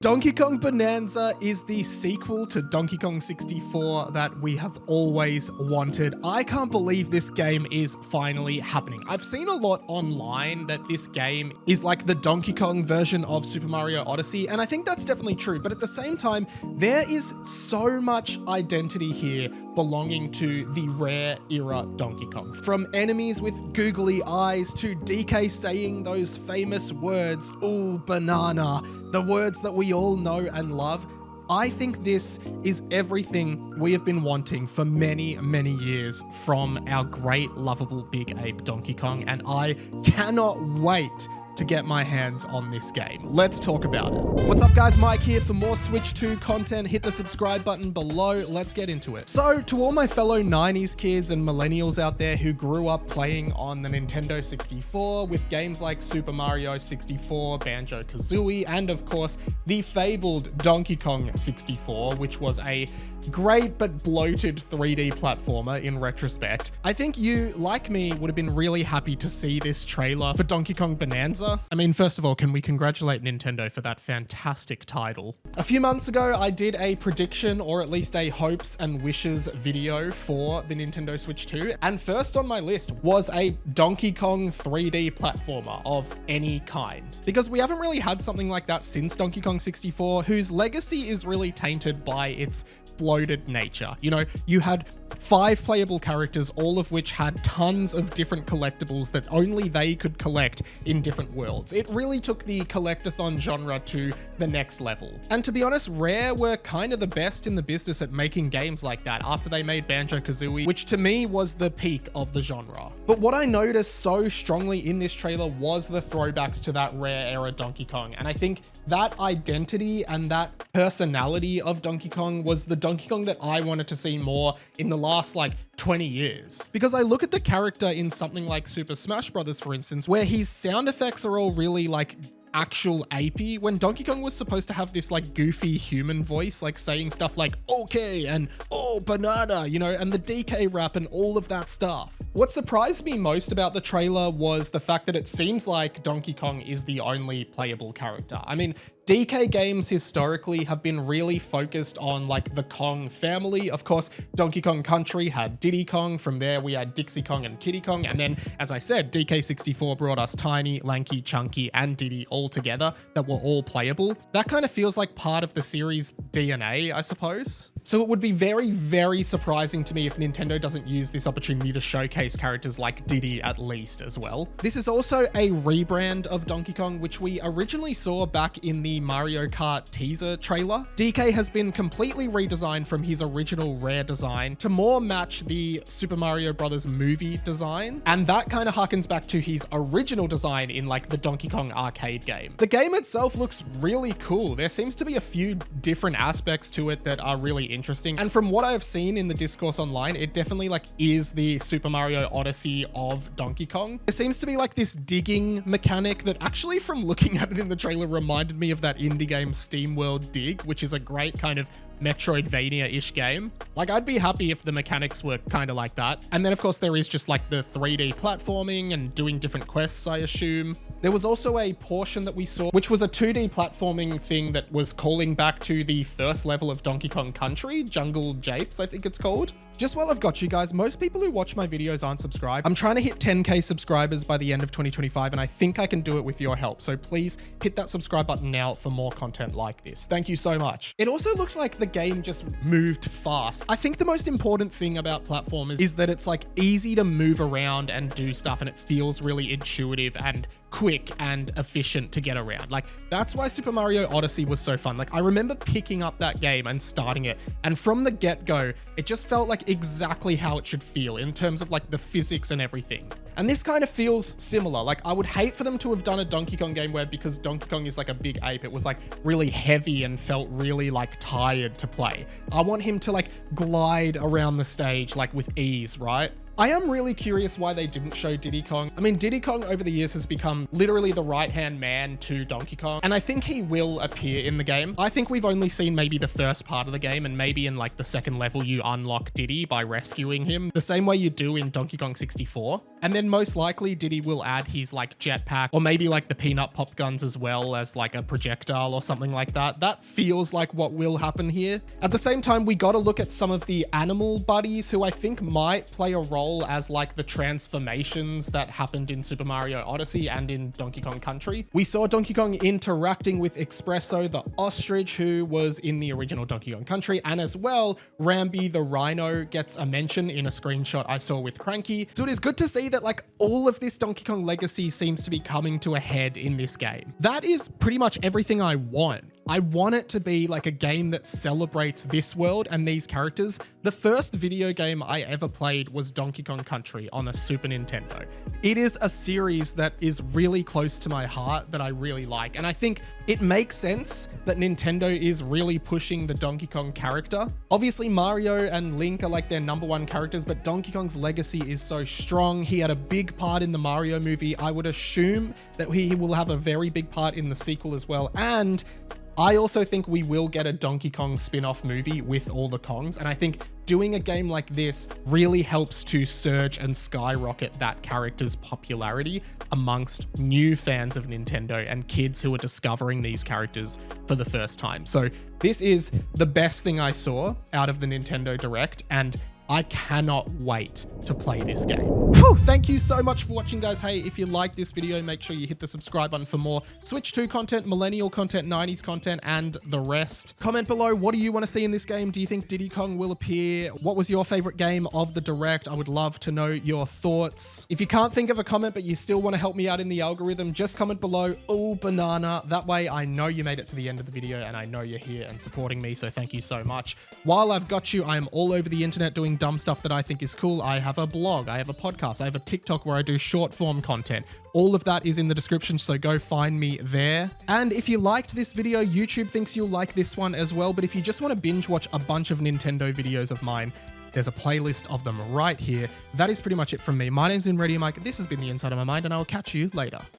Donkey Kong Bonanza is the sequel to Donkey Kong 64 that we have always wanted. I can't believe this game is finally happening. I've seen a lot online that this game is like the Donkey Kong version of Super Mario Odyssey, and I think that's definitely true, but at the same time, there is so much identity here belonging to the Rare era Donkey Kong. From enemies with googly eyes to DK saying those famous words, "Ooh, banana," the words that we all know and love. I think this is everything we have been wanting for many, many years from our great, lovable big ape Donkey Kong, and I cannot wait to get my hands on this game. Let's talk about it. What's up guys, Mike here. For more Switch 2 content, hit the subscribe button below. Let's get into it. So to all my fellow 90s kids and millennials out there who grew up playing on the Nintendo 64 with games like Super Mario 64, Banjo-Kazooie, and of course the fabled Donkey Kong 64, which was a great but bloated 3D platformer in retrospect. I think you, like me, would have been really happy to see this trailer for Donkey Kong Bonanza. I mean, first of all, can we congratulate Nintendo for that fantastic title? A few months ago, I did a prediction, or at least a hopes and wishes video for the Nintendo Switch 2, and first on my list was a Donkey Kong 3D platformer of any kind. Because we haven't really had something like that since Donkey Kong 64, whose legacy is really tainted by its bloated nature. You know, you had 5 playable characters, all of which had tons of different collectibles that only they could collect in different worlds. It really took the collectathon genre to the next level. And to be honest, Rare were kind of the best in the business at making games like that after they made Banjo-Kazooie, which to me was the peak of the genre. But what I noticed so strongly in this trailer was the throwbacks to that Rare era Donkey Kong. And I think that identity and that personality of Donkey Kong was the Donkey Kong that I wanted to see more in the last like 20 years. Because I look at the character in something like Super Smash Bros., for instance, where his sound effects are all really like actual apey, when Donkey Kong was supposed to have this like goofy human voice, like saying stuff like okay and oh banana, you know, and the DK rap and all of that stuff. What surprised me most about the trailer was the fact that it seems like Donkey Kong is the only playable character. I mean, DK games historically have been really focused on like the Kong family. Of course, Donkey Kong Country had Diddy Kong. From there, we had Dixie Kong and Kiddy Kong. And then, as I said, DK64 brought us Tiny, Lanky, Chunky, and Diddy all together that were all playable. That kind of feels like part of the series' DNA, I suppose. So it would be very, very surprising to me if Nintendo doesn't use this opportunity to showcase characters like Diddy at least as well. This is also a rebrand of Donkey Kong, which we originally saw back in the Mario Kart teaser trailer. DK has been completely redesigned from his original Rare design to more match the Super Mario Bros. Movie design. And that kind of harkens back to his original design in like the Donkey Kong arcade game. The game itself looks really cool. There seems to be a few different aspects to it that are really interesting. And from what I've seen in the discourse online, it definitely like is the Super Mario Odyssey of Donkey Kong. There seems to be like this digging mechanic that actually, from looking at it in the trailer, reminded me of that indie game SteamWorld Dig, which is a great kind of Metroidvania-ish game. Like, I'd be happy if the mechanics were kind of like that. And then of course there is just like the 3D platforming and doing different quests, I assume. There was also a portion that we saw, which was a 2D platforming thing that was calling back to the first level of Donkey Kong Country, Jungle Japes, I think it's called. Just while I've got you guys, most people who watch my videos aren't subscribed. I'm trying to hit 10K subscribers by the end of 2025, and I think I can do it with your help. So please hit that subscribe button now for more content like this. Thank you so much. It also looked like the game just moved fast. I think the most important thing about platformers is that it's like easy to move around and do stuff, and it feels really intuitive and quick and efficient to get around. Like, that's why Super Mario Odyssey was so fun. Like, I remember picking up that game and starting it, and from the get-go, it just felt like exactly how it should feel in terms of like the physics and everything. And this kind of feels similar. Like, I would hate for them to have done a Donkey Kong game where, because Donkey Kong is like a big ape, it was like really heavy and felt really like tired to play. I want him to like glide around the stage like with ease, right? I am really curious why they didn't show Diddy Kong. I mean, Diddy Kong over the years has become literally the right-hand man to Donkey Kong, and I think he will appear in the game. I think we've only seen maybe the first part of the game, and maybe in like the second level you unlock Diddy by rescuing him, the same way you do in Donkey Kong 64. And then most likely Diddy will add his like jetpack or maybe like the peanut pop guns as well as like a projectile or something like that. That feels like what will happen here. At the same time, we got to look at some of the animal buddies who I think might play a role as like the transformations that happened in Super Mario Odyssey and in Donkey Kong Country. We saw Donkey Kong interacting with Espresso, the ostrich, who was in the original Donkey Kong Country, and as well, Rambi the rhino gets a mention in a screenshot I saw with Cranky. So it is good to see that like all of this Donkey Kong legacy seems to be coming to a head in this game. That is pretty much everything I want. I want it to be like a game that celebrates this world and these characters. The first video game I ever played was Donkey Kong Country on a Super Nintendo. It is a series that is really close to my heart that I really like. And I think it makes sense that Nintendo is really pushing the Donkey Kong character. Obviously Mario and Link are like their #1 characters, but Donkey Kong's legacy is so strong. He had a big part in the Mario movie. I would assume that he will have a very big part in the sequel as well. And I also think we will get a Donkey Kong spin-off movie with all the Kongs, and I think doing a game like this really helps to surge and skyrocket that character's popularity amongst new fans of Nintendo and kids who are discovering these characters for the first time. So this is the best thing I saw out of the Nintendo Direct, and I cannot wait to play this game. Whew, thank you so much for watching, guys. Hey, if you like this video, make sure you hit the subscribe button for more Switch 2 content, millennial content, 90s content, and the rest. Comment below, what do you want to see in this game? Do you think Diddy Kong will appear? What was your favorite game of the Direct? I would love to know your thoughts. If you can't think of a comment, but you still want to help me out in the algorithm, just comment below, "Oh, banana." That way I know you made it to the end of the video and I know you're here and supporting me, so thank you so much. While I've got you, I am all over the internet doing dumb stuff that I think is cool. I have a blog, I have a podcast, I have a TikTok where I do short form content. All of that is in the description, so go find me there. And if you liked this video, YouTube thinks you'll like this one as well. But if you just want to binge watch a bunch of Nintendo videos of mine, there's a playlist of them right here. That is pretty much it from me. My name's InReadyMike. This has been The Inside of My Mind, and I will catch you later.